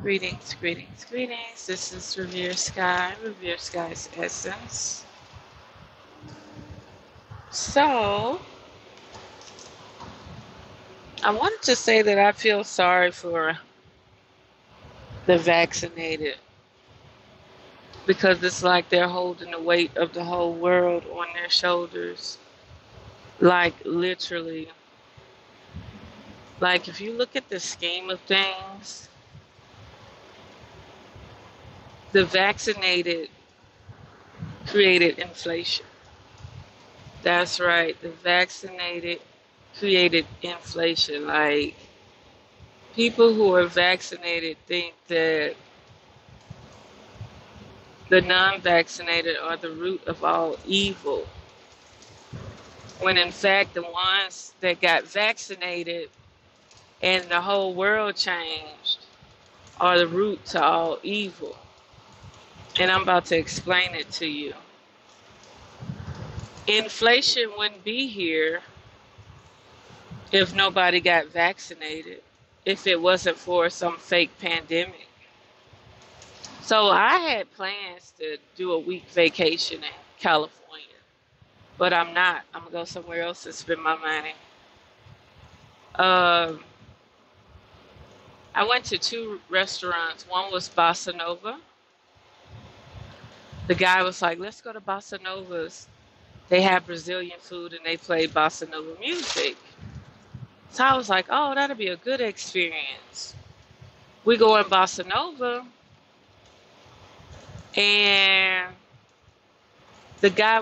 Greetings, greetings, greetings. This is Revere Sky, Revere Sky's Essence. So, I wanted to say that I feel sorry for the vaccinated because it's like they're holding the weight of the whole world on their shoulders. Like, literally. Like, if you look at the scheme of things, the vaccinated created inflation. That's right. The vaccinated created inflation. Like, people who are vaccinated think that the non-vaccinated are the root of all evil, when in fact the ones that got vaccinated and the whole world changed are the root to all evil. And I'm about to explain it to you. Inflation wouldn't be here if nobody got vaccinated, if it wasn't for some fake pandemic. So I had plans to do a week vacation in California, but I'm not. I'm going to go somewhere else and spend my money. I went to 2 restaurants. One was Bossa Nova. The guy was like, let's go to Bossa Nova's. They have Brazilian food and they play Bossa Nova music. So I was like, oh, that'll be a good experience. We go in Bossa Nova, and the guy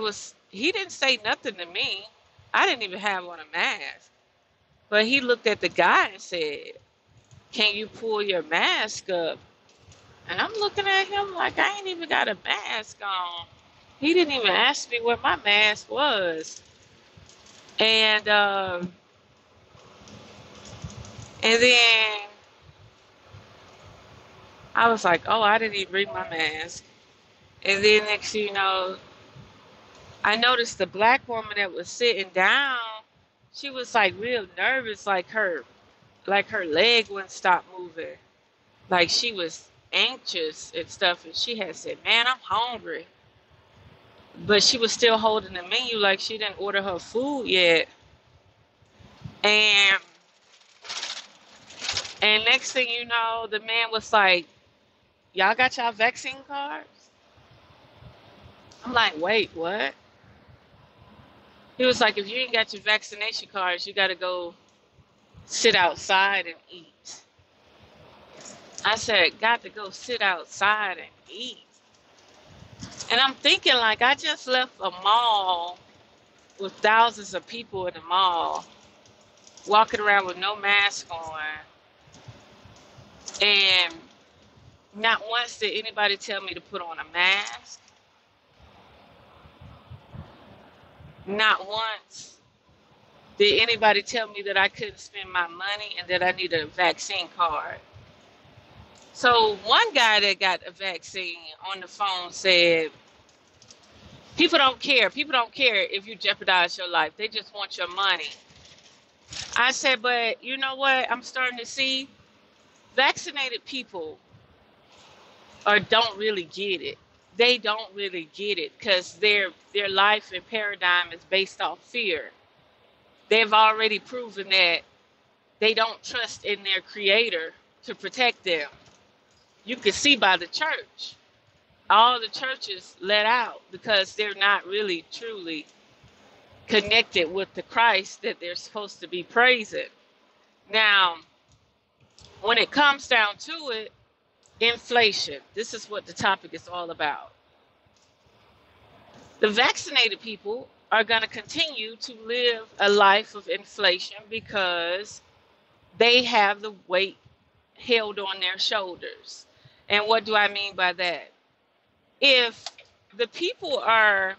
he didn't say nothing to me. I didn't even have on a mask. But he looked at the guy and said, can you pull your mask up? And I'm looking at him like I ain't even got a mask on. He didn't even ask me where my mask was. And then I was like, oh, I didn't even bring my mask. And then next thing you know, I noticed the black woman that was sitting down, she was like real nervous, like her leg wouldn't stop moving. Like she was anxious and stuff. And she had said, man, I'm hungry. But she was still holding the menu like she didn't order her food yet. And next thing you know, the man was like, y'all got y'all vaccine cards? I'm like, wait, what? He was like, if you ain't got your vaccination cards, you got to go sit outside and eat. I said, got to go sit outside and eat. And I'm thinking, like, I just left a mall with thousands of people in the mall, walking around with no mask on. And not once did anybody tell me to put on a mask. Not once did anybody tell me that I couldn't spend my money and that I needed a vaccine card. So one guy that got a vaccine on the phone said, people don't care. People don't care if you jeopardize your life. They just want your money. I said, but you know what? I'm starting to see vaccinated people don't really get it. They don't really get it because their life and paradigm is based off fear. They've already proven that they don't trust in their creator to protect them. You can see by the church. All the churches let out because they're not really truly connected with the Christ that they're supposed to be praising. Now, when it comes down to it, inflation. This is what the topic is all about. The vaccinated people are going to continue to live a life of inflation because they have the weight held on their shoulders. And what do I mean by that? If the people are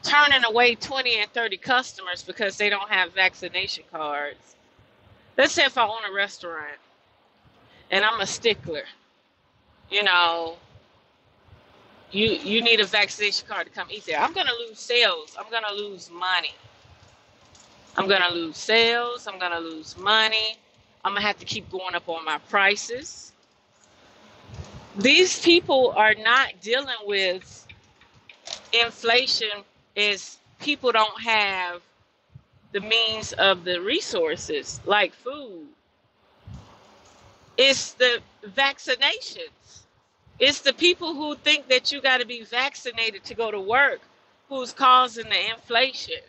turning away 20 and 30 customers because they don't have vaccination cards, let's say if I own a restaurant and I'm a stickler, you know, you need a vaccination card to come eat there. I'm going to lose sales. I'm going to lose money. I'm going to lose sales. I'm going to lose money. I'm going to have to keep going up on my prices. These people are not dealing with inflation as people don't have the means of the resources like food. It's the vaccinations. It's the people who think that you got to be vaccinated to go to work who's causing the inflation.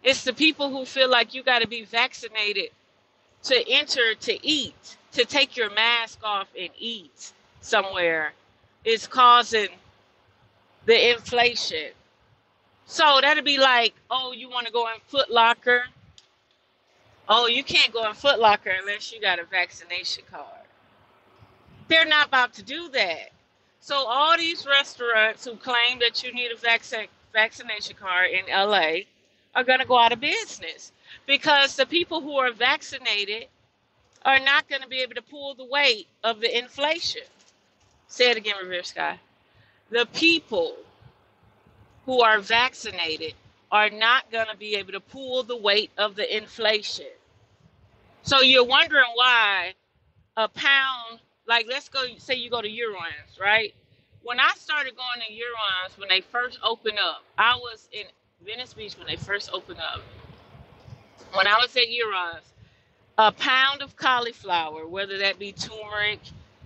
It's the people who feel like you got to be vaccinated to enter to eat, to take your mask off and eat somewhere. It's causing the inflation. So that'd be like, oh, you want to go in Foot Locker? Oh, you can't go in Foot Locker unless you got a vaccination card. They're not about to do that. So all these restaurants who claim that you need a vaccination card in LA are going to go out of business because the people who are vaccinated are not going to be able to pull the weight of the inflation. Say it again, Revere Sky. The people who are vaccinated are not going to be able to pull the weight of the inflation. So you're wondering why a pound, like let's go, say you go to Eurons, right? When I started going to Eurons, when they first opened up, I was in Venice Beach when they first opened up. When I was at Eurons, a pound of cauliflower, whether that be turmeric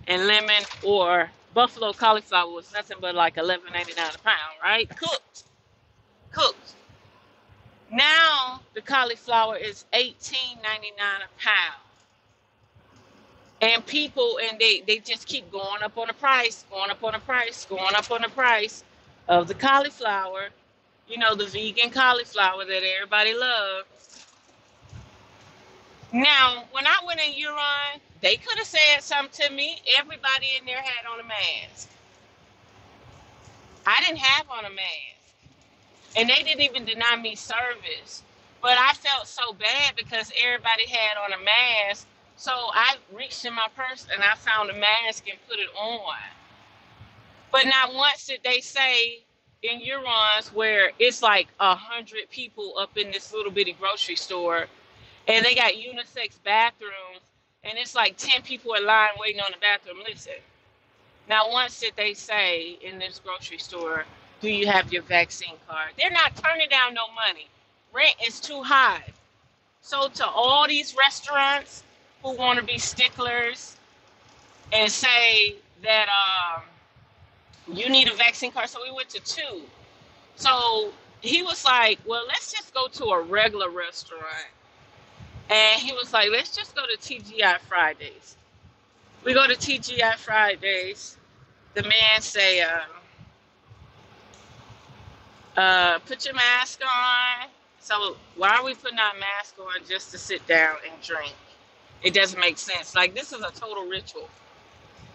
and lemon or buffalo cauliflower, was nothing but like $11.99 a pound, right? Cooked. Now the cauliflower is $18.99 a pound. And people, and they just keep going up on the price of the cauliflower, you know, the vegan cauliflower that everybody loves. Now, when I went in Euron, they could have said something to me. Everybody in there had on a mask. I didn't have on a mask. And they didn't even deny me service. But I felt so bad because everybody had on a mask. So I reached in my purse and I found a mask and put it on. But not once did they say in Eurons where it's like 100 people up in this little bitty grocery store and they got unisex bathrooms and it's like 10 people in line waiting on the bathroom. Listen, not once did they say in this grocery store, do you have your vaccine card? They're not turning down no money. Rent is too high. So to all these restaurants who want to be sticklers and say that you need a vaccine card. So we went to 2. So he was like, well, let's just go to a regular restaurant. And he was like, let's just go to TGI Fridays. We go to TGI Fridays. The man say, put your mask on. So why are we putting our mask on just to sit down and drink? It doesn't make sense. Like, this is a total ritual.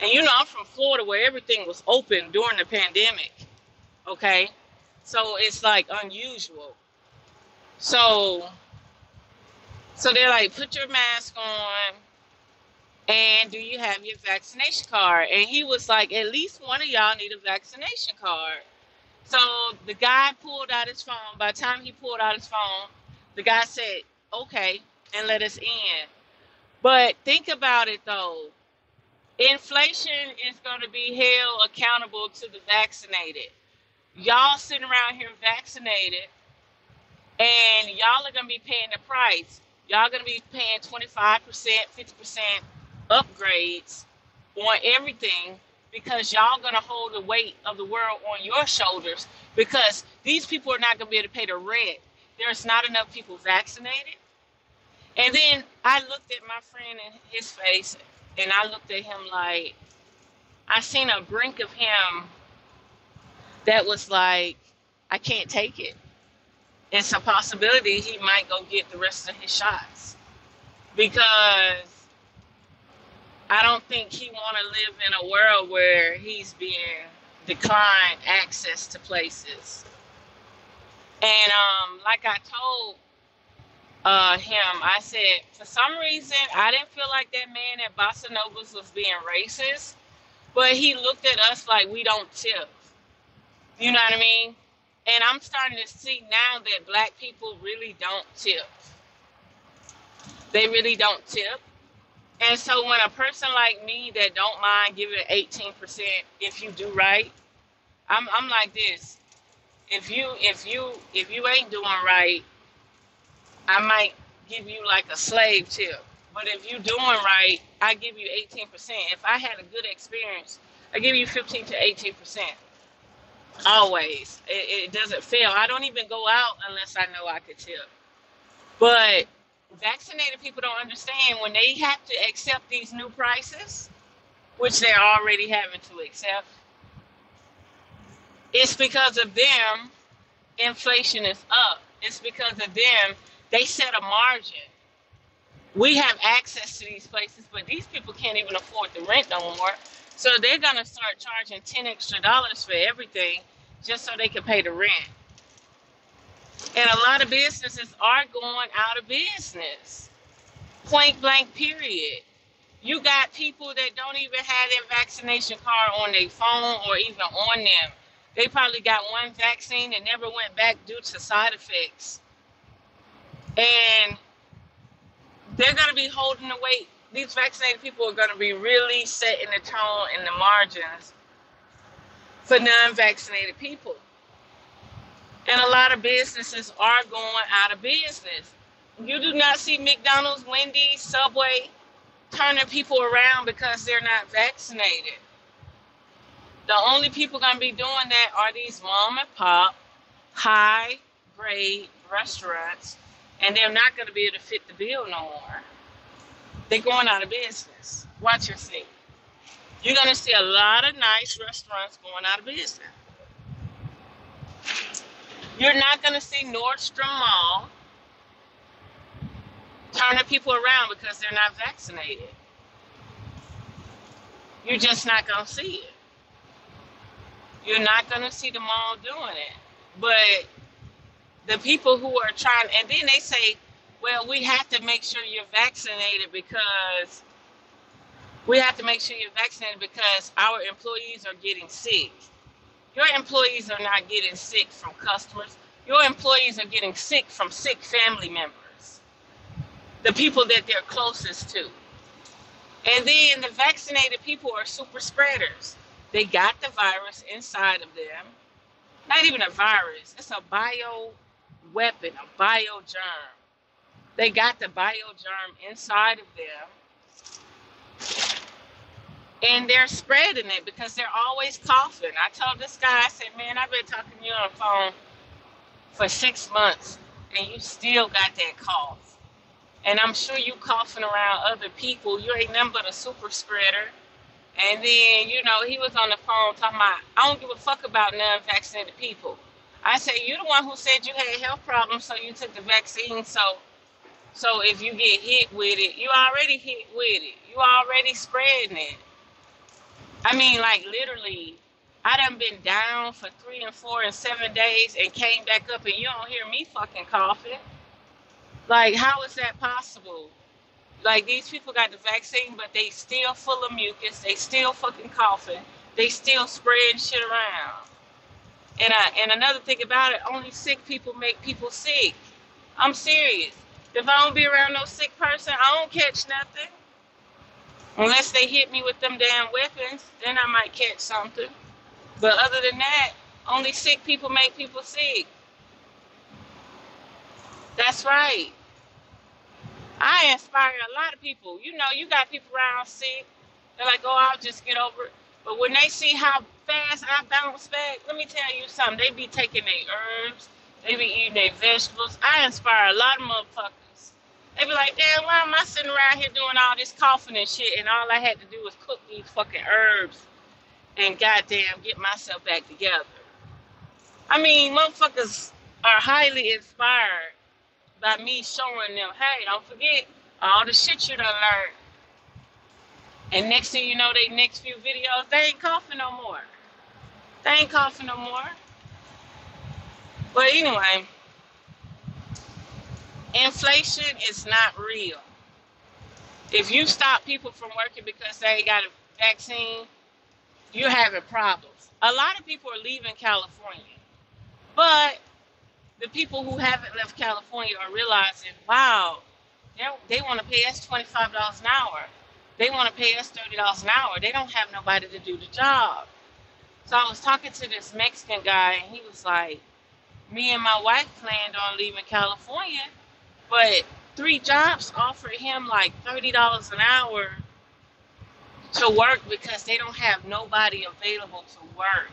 And you know, I'm from Florida where everything was open during the pandemic. Okay? So it's like unusual. So they're like, put your mask on and do you have your vaccination card? And he was like, at least one of y'all need a vaccination card. So the guy pulled out his phone. By the time he pulled out his phone, the guy said, okay, and let us in. But think about it, though. Inflation is going to be held accountable to the vaccinated. Y'all sitting around here vaccinated, and y'all are going to be paying the price. Y'all going to be paying 25%, 50% upgrades on everything because y'all going to hold the weight of the world on your shoulders because these people are not going to be able to pay the rent. There's not enough people vaccinated. And then I looked at my friend in his face, and I looked at him like, I seen a brink of him that was like, I can't take it. It's a possibility he might go get the rest of his shots. Because I don't think he want to live in a world where he's being declined access to places. And like I told him, I said, for some reason, I didn't feel like that man at Bossa Nova's was being racist, but he looked at us like we don't tip. You know what I mean? And I'm starting to see now that black people really don't tip. They really don't tip. And so when a person like me that don't mind giving 18% if you do right, I'm like this. If you ain't doing right, I might give you like a slave tip. But if you doing right, I give you 18%. If I had a good experience, I give you 15 to 18%. Always. It doesn't fail. I don't even go out unless I know I could tip. But vaccinated people don't understand when they have to accept these new prices, which they're already having to accept. It's because of them, inflation is up. It's because of them, they set a margin. We have access to these places, but these people can't even afford the rent no more. So they're gonna start charging $10 extra for everything just so they can pay the rent. And a lot of businesses are going out of business. Point blank, period. You got people that don't even have their vaccination card on their phone or even on them. They probably got one vaccine and never went back due to side effects. And they're going to be holding the weight. These vaccinated people are going to be really setting the tone and the margins for non-vaccinated people. And a lot of businesses are going out of business. You do not see McDonald's, Wendy's, Subway turning people around because they're not vaccinated. The only people going to be doing that are these mom and pop, high grade restaurants, and they're not going to be able to fit the bill no more. They're going out of business. Watch your see. You're going to see a lot of nice restaurants going out of business. You're not going to see Nordstrom Mall turning people around because they're not vaccinated. You're just not going to see it. You're not going to see the mall doing it. But the people who are trying, and then they say, well, we have to make sure you're vaccinated because our employees are getting sick. Your employees are not getting sick from customers. Your employees are getting sick from sick family members, the people that they're closest to. And then the vaccinated people are super spreaders. They got the virus inside of them. Not even a virus. It's a bio weapon, a biogerm. They got the biogerm inside of them. And they're spreading it because they're always coughing. I told this guy, I said, man, I've been talking to you on the phone for 6 months, and you still got that cough. And I'm sure you coughing around other people. You ain't nothing but a super spreader. And then, he was on the phone talking about, I don't give a fuck about non-vaccinated people. I said, you the one who said you had health problems, so you took the vaccine. So if you get hit with it, you already hit with it. You already spreading it. I mean, like, literally, I done been down for 3 and 4 and 7 days and came back up, and you don't hear me fucking coughing. Like, how is that possible? Like, these people got the vaccine, but they still full of mucus. They still fucking coughing. They still spreading shit around. And another thing about it, only sick people make people sick. I'm serious. If I don't be around no sick person, I don't catch nothing. Unless they hit me with them damn weapons, then I might catch something. But other than that, only sick people make people sick. That's right. I inspire a lot of people. You got people around sick. They're like, oh, I'll just get over it. But when they see how fast I bounce back, let me tell you something. They be taking their herbs. They be eating their vegetables. I inspire a lot of motherfuckers. They be like, damn, why am I sitting around here doing all this coughing and shit, and all I had to do was cook these fucking herbs and goddamn get myself back together. I mean, motherfuckers are highly inspired by me showing them, hey, don't forget all the shit you done learned. And next thing you know, they next few videos, they ain't coughing no more. They ain't coughing no more. But anyway, inflation is not real. If you stop people from working because they ain't got a vaccine, you're having problems. A lot of people are leaving California. But the people who haven't left California are realizing, wow, they want to pay us $25 an hour. They want to pay us $30 an hour. They don't have nobody to do the job. So I was talking to this Mexican guy, and he was like, me and my wife planned on leaving California, but 3 jobs offered him like $30 an hour to work because they don't have nobody available to work.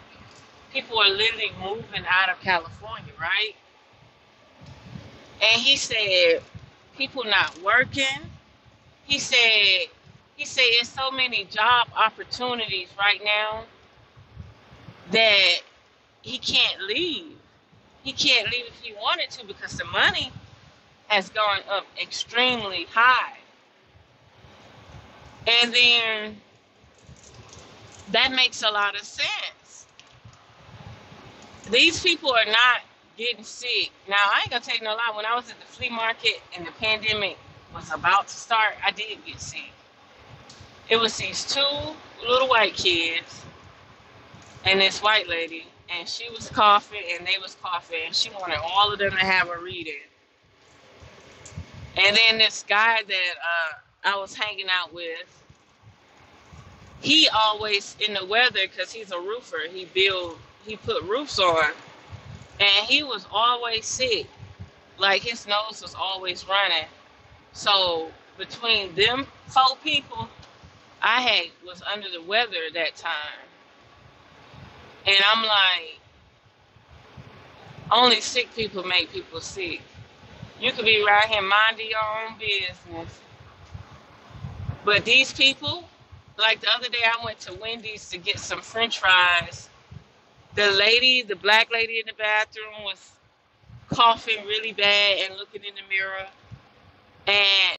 People are literally moving out of California, right? And he said, people not working. He said, it's so many job opportunities right now that he can't leave. He can't leave if he wanted to because the money has gone up extremely high. And then that makes a lot of sense. These people are not getting sick. Now, I ain't gonna tell you no lie. When I was at the flea market and the pandemic was about to start, I did get sick. It was these 2 little white kids and this white lady, and she was coughing and they was coughing, and she wanted all of them to have a reading. And then this guy that I was hanging out with, he always in the weather, because he's a roofer, he put roofs on, and he was always sick. Like his nose was always running. So between them 4 people, I was under the weather at that time. And I'm like, only sick people make people sick. You could be right here minding your own business. But these people, like the other day I went to Wendy's to get some French fries. The black lady in the bathroom was coughing really bad and looking in the mirror. And